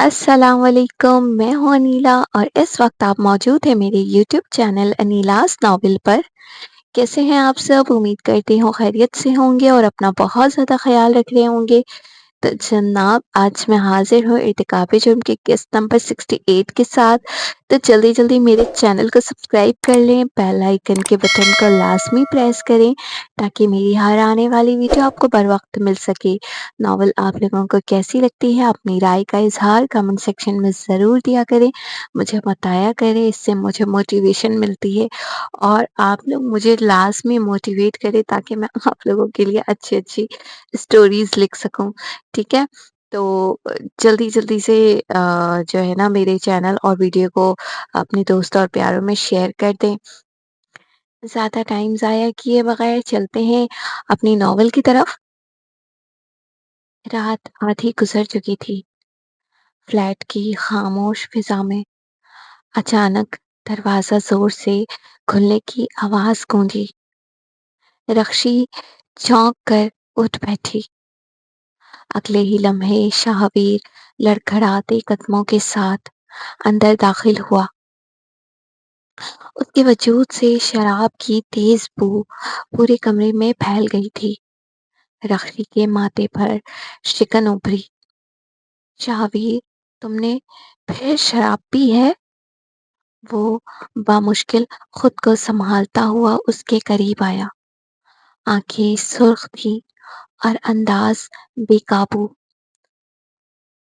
السلام علیکم، میں ہوں انیلا اور اس وقت آپ موجود ہیں میرے یوٹیوب چینل انیلاز ناول پر۔ کیسے ہیں آپ سب؟ امید کرتی ہوں خیریت سے ہوں گے اور اپنا بہت زیادہ خیال رکھ رہے ہوں گے۔ تو جناب آج میں حاضر ہوں ارتکاب جرم کے قسط نمبر 68 کے ساتھ۔ تو جلدی جلدی میرے چینل کو سبسکرائب کر لیں، بیل آئیکن کے بٹن کو لازمی پریس کریں تاکہ میری ہر آنے والی ویڈیو آپ کو بر وقت مل سکے۔ ناول آپ لوگوں کو کیسی لگتی ہے اپنی رائے کا اظہار کمنٹ سیکشن میں ضرور دیا کریں، مجھے بتایا کریں، اس سے مجھے موٹیویشن ملتی ہے اور آپ لوگ مجھے لازمی موٹیویٹ کریں تاکہ میں آپ لوگوں کے لیے اچھی اچھی اسٹوریز لکھ سکوں۔ ٹھیک ہے، تو جلدی جلدی سے جو ہے نا میرے چینل اور ویڈیو کو اپنے دوستوں اور پیاروں میں شیئر کر دیں۔ زیادہ ٹائم ضائع کیے بغیر چلتے ہیں اپنی ناول کی طرف۔ رات آدھی گزر چکی تھی۔ فلیٹ کی خاموش فضا میں اچانک دروازہ زور سے کھلنے کی آواز گونجی۔ رخشی چونک کر اٹھ بیٹھی۔ اگلے ہی لمحے شاہویر لڑکھڑاتے قدموں کے ساتھ اندر داخل ہوا۔ اس کے وجود سے شراب کی تیز بو پورے کمرے میں پھیل گئی تھی۔ رخشی کے ماتھے پر شکن ابھری۔ شاہویر، تم نے پھر شراب پی ہے؟ وہ بامشکل خود کو سنبھالتا ہوا اس کے قریب آیا۔ آنکھیں سرخ تھی اور انداز بے قابو۔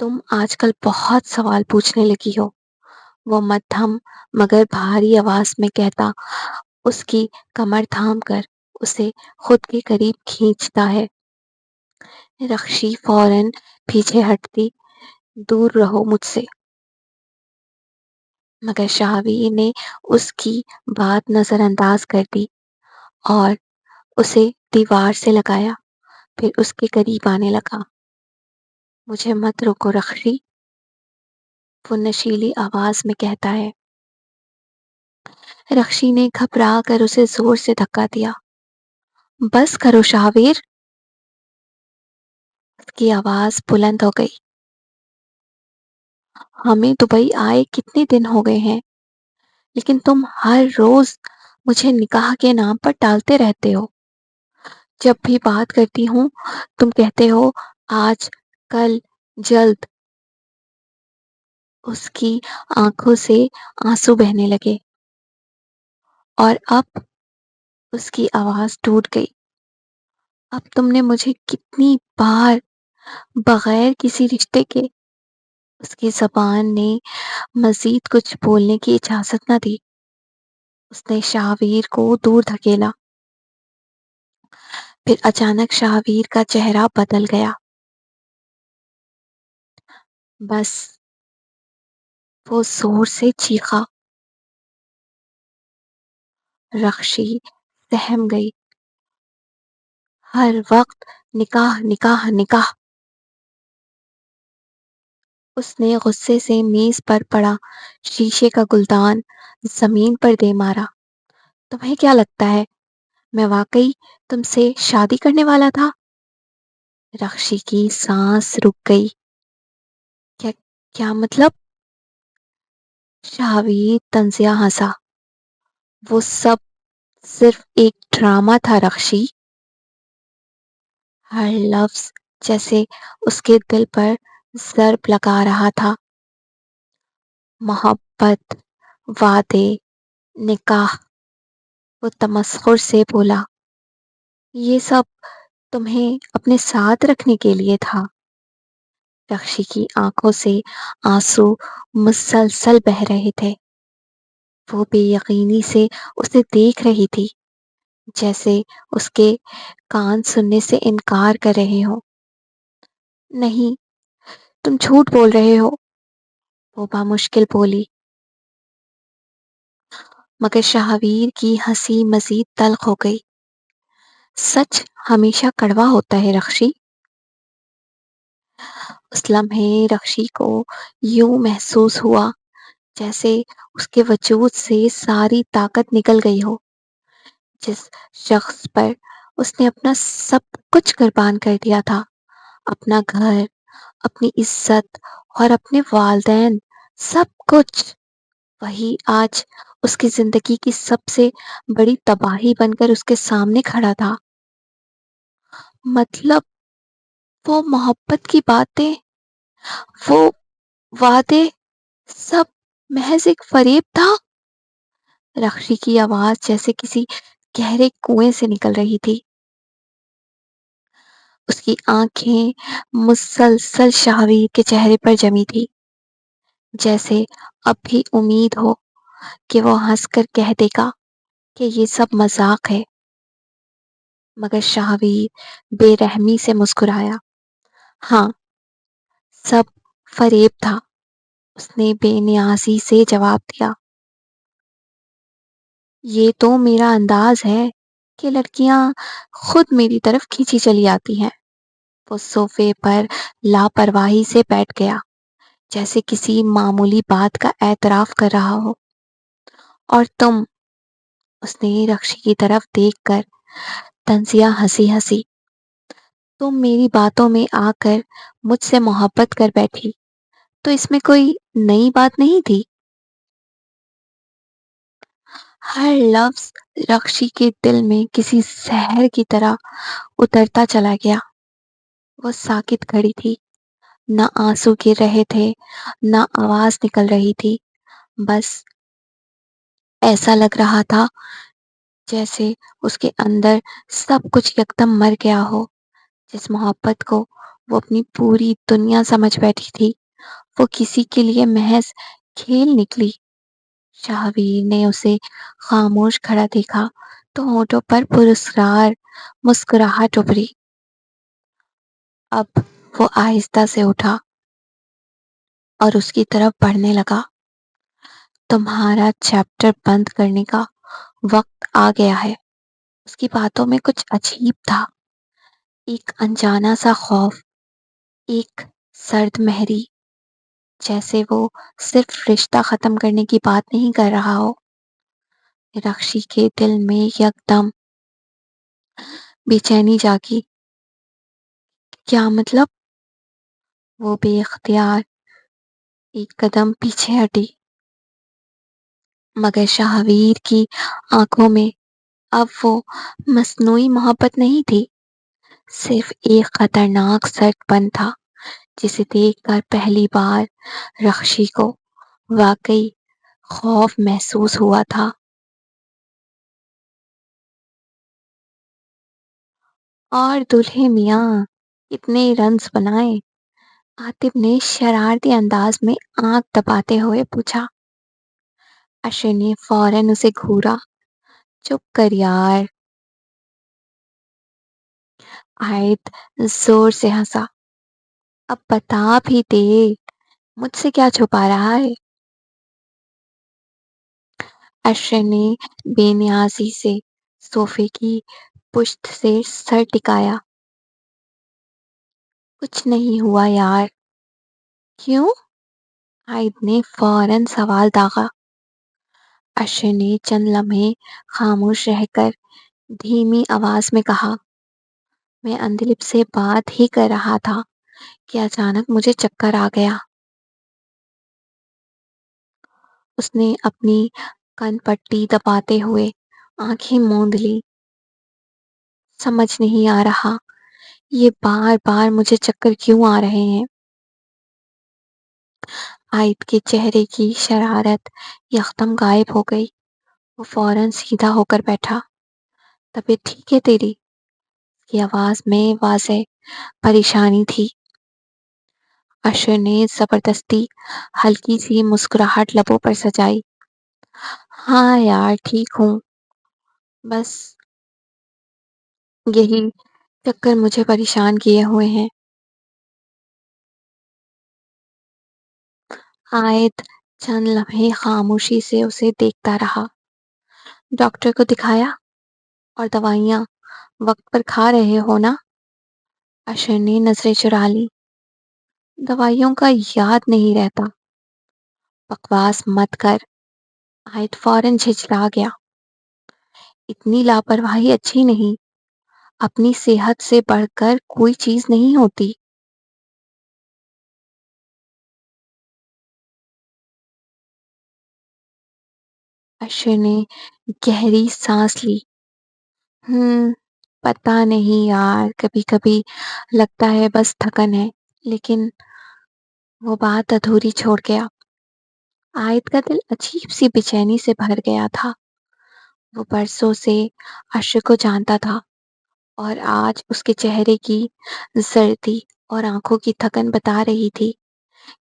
تم آج کل بہت سوال پوچھنے لگی ہو، وہ مدھم مگر بھاری آواز میں کہتا، اس کی کمر تھام کر اسے خود کے قریب کھینچتا ہے۔ رخشی فوراً پیچھے ہٹتی، دور رہو مجھ سے۔ مگر شاہویر نے اس کی بات نظر انداز کر دی اور اسے دیوار سے لگایا، پھر اس کے قریب آنے لگا۔ مجھے مت روکو رخشی، وہ نشیلی آواز میں کہتا ہے۔ رخشی نے گھبرا کر اسے زور سے دھکا دیا۔ بس کرو شاہویر، اس کی آواز بلند ہو گئی۔ ہمیں دبئی آئے کتنے دن ہو گئے ہیں، لیکن تم ہر روز مجھے نکاح کے نام پر ٹالتے رہتے ہو۔ جب بھی بات کرتی ہوں تم کہتے ہو آج، کل، جلد۔ اس کی آنکھوں سے آنسو بہنے لگے اور اب اس کی آواز ٹوٹ گئی۔ اب تم نے مجھے کتنی بار بغیر کسی رشتے کے، اس کی زبان نے مزید کچھ بولنے کی اجازت نہ دی۔ اس نے شاہویر کو دور دھکیلا۔ پھر اچانک شاہویر کا چہرہ بدل گیا۔ بس، وہ زور سے چیخا۔ رخشی سہم گئی۔ ہر وقت نکاح نکاح نکاح۔ اس نے غصے سے میز پر پڑا شیشے کا گلدان زمین پر دے مارا۔ تمہیں کیا لگتا ہے میں واقعی تم سے شادی کرنے والا تھا؟ رخشی کی سانس رک گئی۔ کیا مطلب؟ شاہویر طنزیہ ہنسا۔ وہ سب صرف ایک ڈرامہ تھا رخشی۔ ہر لفظ جیسے اس کے دل پر ضرب لگا رہا تھا۔ محبت، وعدے، نکاح۔ وہ تمسخر سے بولا، یہ سب تمہیں اپنے ساتھ رکھنے کے لیے تھا۔ رخشی کی آنکھوں سے آنسو مسلسل بہہ رہے تھے۔ وہ بے یقینی سے اسے دیکھ رہی تھی، جیسے اس کے کان سننے سے انکار کر رہے ہوں۔ نہیں، تم جھوٹ بول رہے ہو، وہ بامشکل بولی۔ مگر شاہویر کی ہنسی مزید تلخ ہو گئی۔ سچ ہمیشہ کڑوا ہوتا ہے رخشی۔ اس لمحے رخشی کو یوں محسوس ہوا جیسے اس کے وجود سے ساری طاقت نکل گئی ہو۔ جس شخص پر اس نے اپنا سب کچھ قربان کر دیا تھا، اپنا گھر، اپنی عزت اور اپنے والدین، سب کچھ، وہی آج اس کی زندگی کی سب سے بڑی تباہی بن کر اس کے سامنے کھڑا تھا۔ مطلب وہ محبت کی باتیں، وہ وعدے، سب محض ایک فریب تھا۔ رخشی کی آواز جیسے کسی گہرے کنویں سے نکل رہی تھی۔ اس کی آنکھیں مسلسل شاہویر کے چہرے پر جمی تھی، جیسے اب بھی امید ہو کہ وہ ہنس کر کہہ دے گا کہ یہ سب مذاق ہے، مگر شاہویر بے رحمی سے مسکرایا۔ ہاں، سب فریب تھا، اس نے بے نیازی سے جواب دیا۔ یہ تو میرا انداز ہے کہ لڑکیاں خود میری طرف کھینچی چلی آتی ہیں۔ وہ صوفے پر لاپرواہی سے بیٹھ گیا، جیسے کسی معمولی بات کا اعتراف کر رہا ہو۔ اور تم، اس نے رخشی کی طرف دیکھ کر طنزیہ ہنسی، تم میری باتوں میں آ کر مجھ سے محبت کر بیٹھی، تو اس میں کوئی نئی بات نہیں تھی؟ ہر لفظ رخشی کے دل میں کسی زہر کی طرح اترتا چلا گیا۔ وہ ساکت کھڑی تھی، نہ آنسو گر رہے تھے، نہ آواز نکل رہی تھی، بس ایسا لگ رہا تھا جیسے اس کے اندر سب کچھ یکدم مر گیا ہو۔ جس محبت کو وہ اپنی پوری دنیا سمجھ بیٹھی تھی، وہ کسی کے لیے محض کھیل نکلی۔ شاہویر نے اسے خاموش کھڑا دیکھا تو ہونٹوں پر پراسرار مسکراہٹ ابھری۔ اب وہ آہستہ سے اٹھا اور اس کی طرف بڑھنے لگا۔ تمہارا چیپٹر بند کرنے کا وقت آ گیا ہے۔ اس کی باتوں میں کچھ عجیب تھا، ایک انجانا سا خوف، ایک سرد مہری، جیسے وہ صرف رشتہ ختم کرنے کی بات نہیں کر رہا ہو۔ رخشی کے دل میں یکدم بے چینی جاگی۔ کیا مطلب؟ وہ بے اختیار ایک قدم پیچھے ہٹی، مگر شاہویر کی آنکھوں میں اب وہ مصنوعی محبت نہیں تھی، صرف ایک خطرناک سچ پن تھا جسے دیکھ کر پہلی بار رخشی کو واقعی خوف محسوس ہوا تھا۔ اور دلہے میاں اتنے رنز بنائے؟ عاطف نے شرارتی انداز میں آنکھ دباتے ہوئے پوچھا۔ اشر نے فوراً اسے گھورا۔ چپ کر یار۔ عائد زور سے ہنسا۔ اب بتا بھی دے، مجھ سے کیا چھپا رہا ہے؟ اشر نے بے نیازی سے صوفے کی پشت سے سر ٹکایا۔ کچھ نہیں ہوا یار۔ کیوں؟ عائد نے فوراً سوال داغا۔ اشر نے چند لمحے خاموش رہ کر دھیمی آواز میں کہا، میں اندلپ سے بات ہی کر رہا تھا کہ اچانک مجھے چکر آ گیا۔ اس نے اپنی کن پٹی دباتے ہوئے آنکھیں موند لی۔ سمجھ نہیں آ رہا یہ بار بار مجھے چکر کیوں آ رہے ہیں۔ عائد کے چہرے کی شرارت یکدم غائب ہو گئی۔ وہ فوراً سیدھا ہو کر بیٹھا۔ طبیعت ٹھیک ہے تیری؟ اس کی آواز میں واضح پریشانی تھی۔ اشر نے زبردستی ہلکی سی مسکراہٹ لبوں پر سجائی۔ ہاں یار ٹھیک ہوں، بس یہی چکر مجھے پریشان کیے ہوئے ہیں۔ عائد چند لمحے خاموشی سے اسے دیکھتا رہا۔ ڈاکٹر کو دکھایا؟ اور دوائیاں وقت پر کھا رہے ہو نا؟ اشر نے نظریں چرا لی۔ دوائیوں کا یاد نہیں رہتا۔ بکواس مت کر۔ عائد فوراً جھجلا گیا۔ اتنی لاپرواہی اچھی نہیں، اپنی صحت سے بڑھ کر کوئی چیز نہیں ہوتی۔ اشر نے گہری سانس لی۔ ہم پتا نہیں یار، کبھی کبھی لگتا ہے بس تھکن ہے، لیکن وہ بات ادھوری چھوڑ گیا۔ عائد کا دل عجیب سی بے چینی سے بھر گیا تھا۔ وہ برسوں سے اشر کو جانتا تھا، اور آج اس کے چہرے کی زردی اور آنکھوں کی تھکن بتا رہی تھی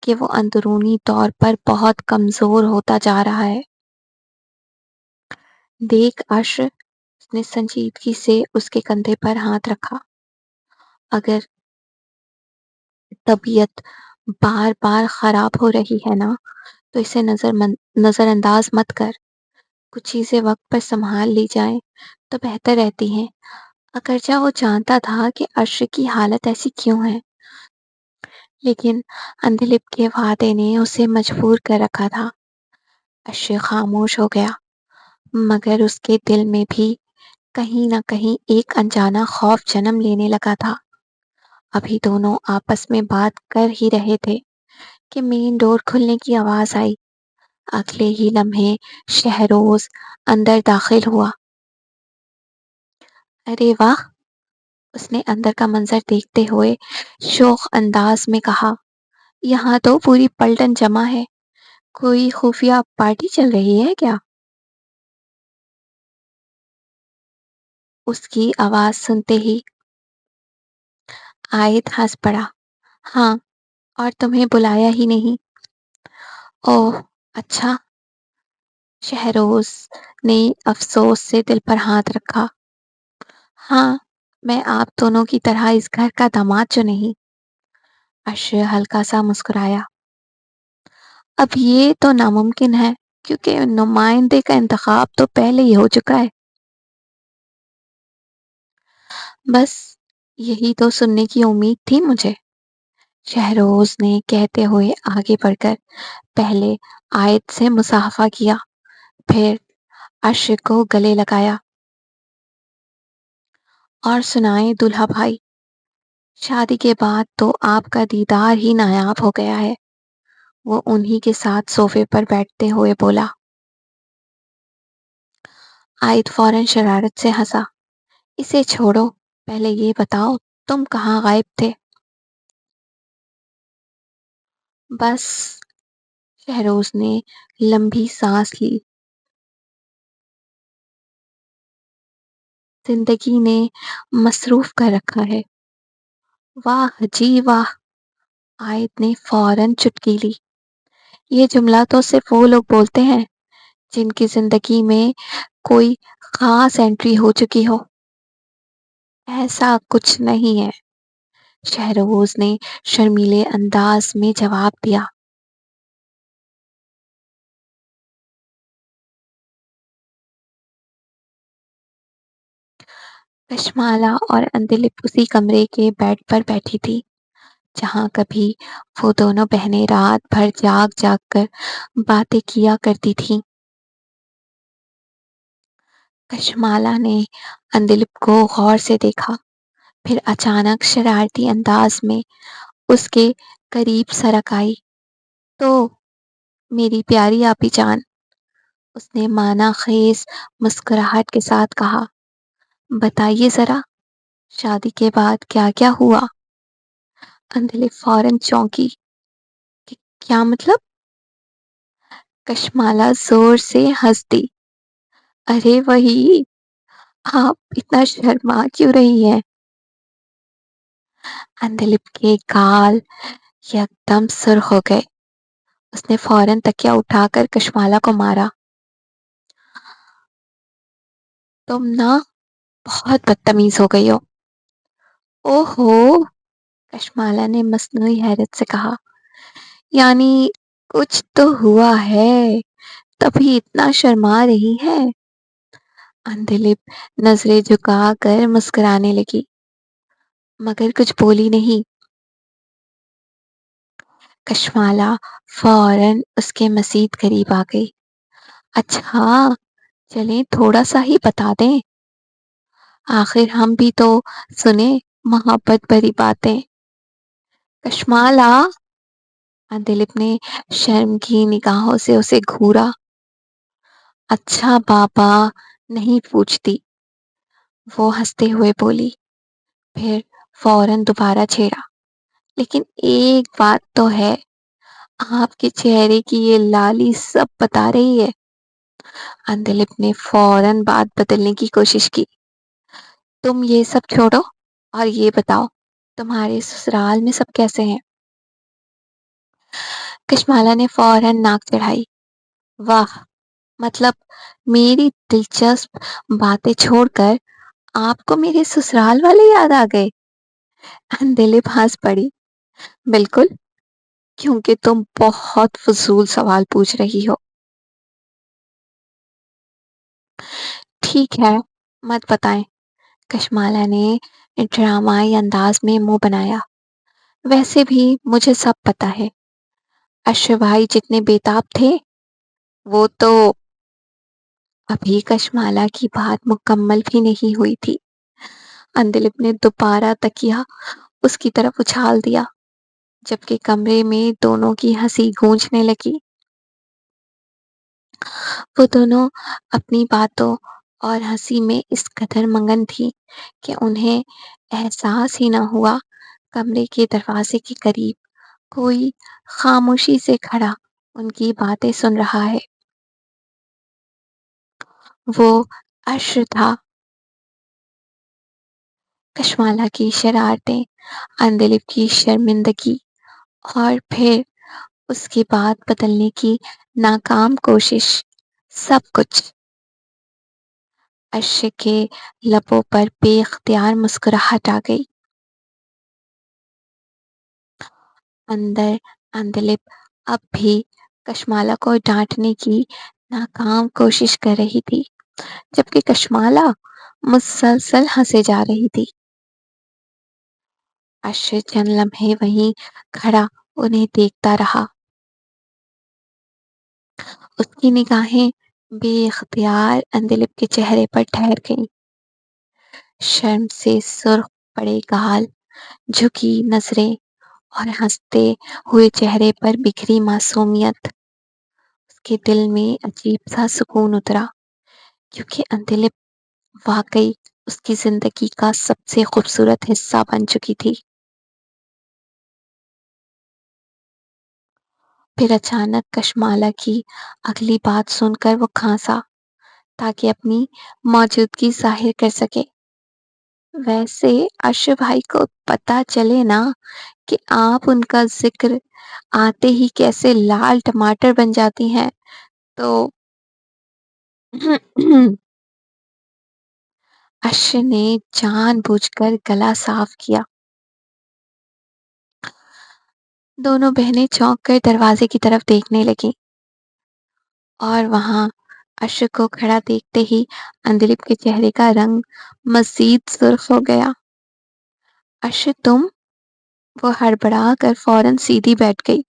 کہ وہ اندرونی طور پر بہت کمزور ہوتا جا رہا ہے۔ دیکھ اشر، اس نے سنجیدگی سے اس کے کندھے پر ہاتھ رکھا، اگر طبیعت بار بار خراب ہو رہی ہے نا، تو اسے نظر انداز مت کر۔ کچھ چیزیں وقت پر سنبھال لی جائیں تو بہتر رہتی ہیں۔ اگرچہ وہ جانتا تھا کہ اشر کی حالت ایسی کیوں ہے، لیکن اندلپ کے وعدے نے اسے مجبور کر رکھا تھا۔ اشر خاموش ہو گیا، مگر اس کے دل میں بھی کہیں نہ کہیں ایک انجانا خوف جنم لینے لگا تھا۔ ابھی دونوں آپس میں بات کر ہی رہے تھے کہ مین ڈور کھلنے کی آواز آئی۔ اگلے ہی لمحے شہروز اندر داخل ہوا۔ ارے واہ! اس نے اندر کا منظر دیکھتے ہوئے شوخ انداز میں کہا، یہاں تو پوری پلٹن جمع ہے، کوئی خفیہ پارٹی چل رہی ہے کیا؟ اس کی آواز سنتے ہی عائد ہنس پڑا۔ ہاں، اور تمہیں بلایا ہی نہیں۔ اوہ اچھا، شہروز نے افسوس سے دل پر ہاتھ رکھا۔ ہاں، میں آپ دونوں کی طرح اس گھر کا داماد جو نہیں۔ اشر ہلکا سا مسکرایا۔ اب یہ تو ناممکن ہے، کیونکہ نمائندے کا انتخاب تو پہلے ہی ہو چکا ہے۔ بس یہی تو سننے کی امید تھی مجھے، شہروز نے کہتے ہوئے آگے بڑھ کر پہلے عائد سے مصافحہ کیا، پھر اشر کو گلے لگایا۔ اور سنائیں دولہا بھائی، شادی کے بعد تو آپ کا دیدار ہی نایاب ہو گیا ہے۔ وہ انہی کے ساتھ صوفے پر بیٹھتے ہوئے بولا۔ عائد فوراً شرارت سے ہنسا۔ اسے چھوڑو، پہلے یہ بتاؤ تم کہاں غائب تھے؟ بس، شہروز نے لمبی سانس لی۔ زندگی نے مصروف کر رکھا ہے۔ واہ جی واہ! عائد نے فوراً چٹکی لی۔ یہ جملہ تو صرف وہ لوگ بولتے ہیں جن کی زندگی میں کوئی خاص انٹری ہو چکی ہو۔ ایسا کچھ نہیں ہے، شہروز نے شرمیلے انداز میں جواب دیا۔ کشمالہ اور اندلپ اسی کمرے کے بیڈ پر بیٹھی تھی جہاں کبھی وہ دونوں بہنیں رات بھر جاگ جاگ کر باتیں کیا کرتی تھیں۔ کشمالہ نے اندلپ کو غور سے دیکھا، پھر اچانک شرارتی انداز میں اس کے قریب سرک آئی۔ تو میری پیاری آپی جان، اس نے معنی خیز مسکراہٹ کے ساتھ کہا، بتائیے ذرا، شادی کے بعد کیا کیا ہوا؟ اندلپ فوراً چونکی کہ کیا مطلب؟ کشمالہ زور سے ہنس دی۔ ارے وہی، آپ اتنا شرما کیوں رہی ہیں؟ اندلپ کے گال یکدم سرخ ہو گئے۔ اس نے فوراً تکیہ اٹھا کر کشمالہ کو مارا۔ تم نا بہت بدتمیز ہو گئی ہو۔ اوہو، کشمالہ نے مصنوعی حیرت سے کہا، یعنی کچھ تو ہوا ہے، تبھی اتنا شرما رہی ہے؟ اندلپ نظریں جھکا کر مسکرانے لگی، مگر کچھ بولی نہیں۔ کشمالہ فوراً اس کے مزید قریب آ گئی۔ اچھا، چلیں تھوڑا سا ہی بتا دیں، آخر ہم بھی تو سنیں محبت بھری باتیں۔ کشمالہ، اندلپ نے شرم کی نگاہوں سے اسے گھورا۔ اچھا بابا، نہیں پوچھتی، وہ ہنستے ہوئے بولی۔ پھر فوراً دوبارہ چھیڑا، لیکن ایک بات تو ہے، آپ کے چہرے کی یہ لالی سب بتا رہی ہے۔ اندلپ نے فوراً بات بدلنے کی کوشش کی۔ تم یہ سب چھوڑو اور یہ بتاؤ، تمہارے سسرال میں سب کیسے ہیں؟ کشمالا نے فوراً ناک چڑھائی۔ واہ، مطلب میری دلچسپ باتیں چھوڑ کر آپ کو میرے سسرال والے یاد آ گئے؟ اندلپ ہنس پڑی۔ بالکل، کیونکہ تم بہت فضول سوال پوچھ رہی ہو۔ ٹھیک ہے، مت بتائیں، کشمالا نے ڈرامائی انداز میں منہ بنایا۔ ویسے بھی مجھے سب پتا ہے۔ اشر بھائی جتنے بیتاب تھے، وہ تو… ابھی کشمالا کی بات مکمل بھی نہیں ہوئی تھی، اندلپ نے دوبارہ تکیا اس کی طرف اچھال دیا، جبکہ کمرے میں دونوں کی ہنسی گونجنے لگی۔ وہ دونوں اپنی باتوں اور ہنسی میں اس قدر مگن تھی کہ انہیں احساس ہی نہ ہوا کمرے کے دروازے کے قریب کوئی خاموشی سے کھڑا ان کی باتیں سن رہا ہے۔ وہ اشر تھا۔ کشمالا کی شرارتیں، اندلپ کی شرمندگی، اور پھر اس کی بات بدلنے کی ناکام کوشش، سب کچھ۔ اشر کے لبوں پر بے اختیار مسکراہٹ آ گئی۔ اندر اندلپ اب بھی کشمالا کو ڈانٹنے کی ناکام کوشش کر رہی تھی، جبکہ کشمالا مسلسل ہنسے جا رہی تھی۔ اشر چند لمحے وہیں کھڑا انہیں دیکھتا رہا۔ اس کی نگاہیں بے اختیار اندلپ کے چہرے پر ٹھہر گئیں۔ شرم سے سرخ پڑے گال، جھکی نظریں اور ہنستے ہوئے چہرے پر بکھری معصومیت۔ اس کے دل میں عجیب سا سکون اترا، کیونکہ اندلپ واقعی اس کی زندگی کا سب سے خوبصورت حصہ بن چکی تھی۔ پھر اچانک کشمالا کی اگلی بات سن کر وہ کھانسا تاکہ اپنی موجودگی ظاہر کر سکے۔ ویسے اشر بھائی کو پتا چلے نا کہ آپ ان کا ذکر آتے ہی کیسے لال ٹماٹر بن جاتی ہیں تو… اشر نے جان بوجھ کر گلا صاف کیا۔ دونوں بہنیں چونک کر دروازے کی طرف دیکھنے لگیں، اور وہاں اشر کو کھڑا دیکھتے ہی اندلپ کے چہرے کا رنگ مزید سرخ ہو گیا۔ اشر تم… وہ ہڑبڑا کر فوراً سیدھی بیٹھ گئی،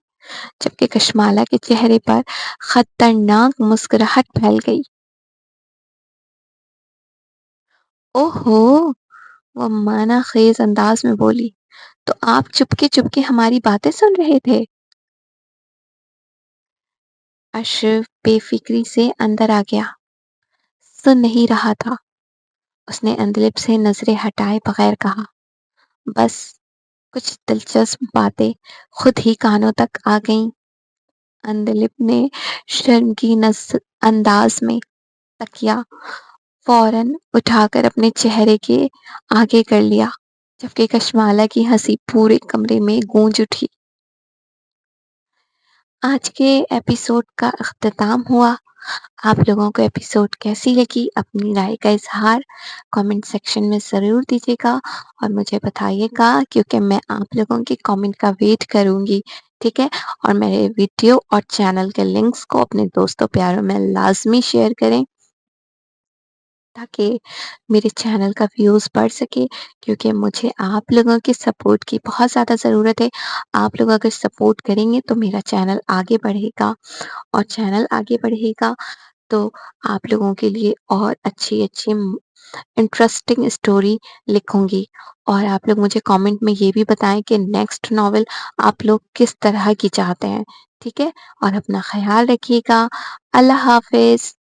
جبکہ کشمالا کے چہرے پر خطرناک مسکراہٹ پھیل گئی۔ اوہو، وہ معنی خیز انداز میں بولی، تو آپ چپکے چپکے ہماری باتیں سن رہے تھے؟ اشرف بے فکری سے اندر آ گیا۔ سن نہیں رہا تھا، اس نے اندلپ سے نظریں ہٹائے بغیر کہا۔ بس کچھ دلچسپ باتیں خود ہی کانوں تک آ گئیں۔ اندلپ نے شرمگین انداز میں تکیا فوراً اٹھا کر اپنے چہرے کے آگے کر لیا، جبکہ کشمالا کی ہنسی پورے کمرے میں گونج اٹھی۔ آج کے ایپیسوڈ کا اختتام ہوا۔ آپ لوگوں کو ایپیسوڈ کیسی لگی؟ اپنی رائے کا اظہار کامنٹ سیکشن میں ضرور دیجیے گا اور مجھے بتائیے گا، کیونکہ میں آپ لوگوں کے کامنٹ کا ویٹ کروں گی، ٹھیک ہے؟ اور میرے ویڈیو اور چینل کے لنکس کو اپنے دوستوں پیاروں میں لازمی شیئر کریں تاکہ میرے چینل کا ویوز بڑھ سکے، کیونکہ مجھے آپ لوگوں کے سپورٹ کی بہت زیادہ ضرورت ہے۔ آپ لوگ اگر سپورٹ کریں گے تو میرا چینل آگے بڑھے گا، اور چینل آگے بڑھے گا تو آپ لوگوں کے لیے اور اچھی انٹرسٹنگ اسٹوری لکھوں گی۔ اور آپ لوگ مجھے کامنٹ میں یہ بھی بتائیں کہ نیکسٹ ناول آپ لوگ کس طرح کی چاہتے ہیں، ٹھیک ہے؟ اور اپنا خیال رکھیے گا۔ اللہ حافظ۔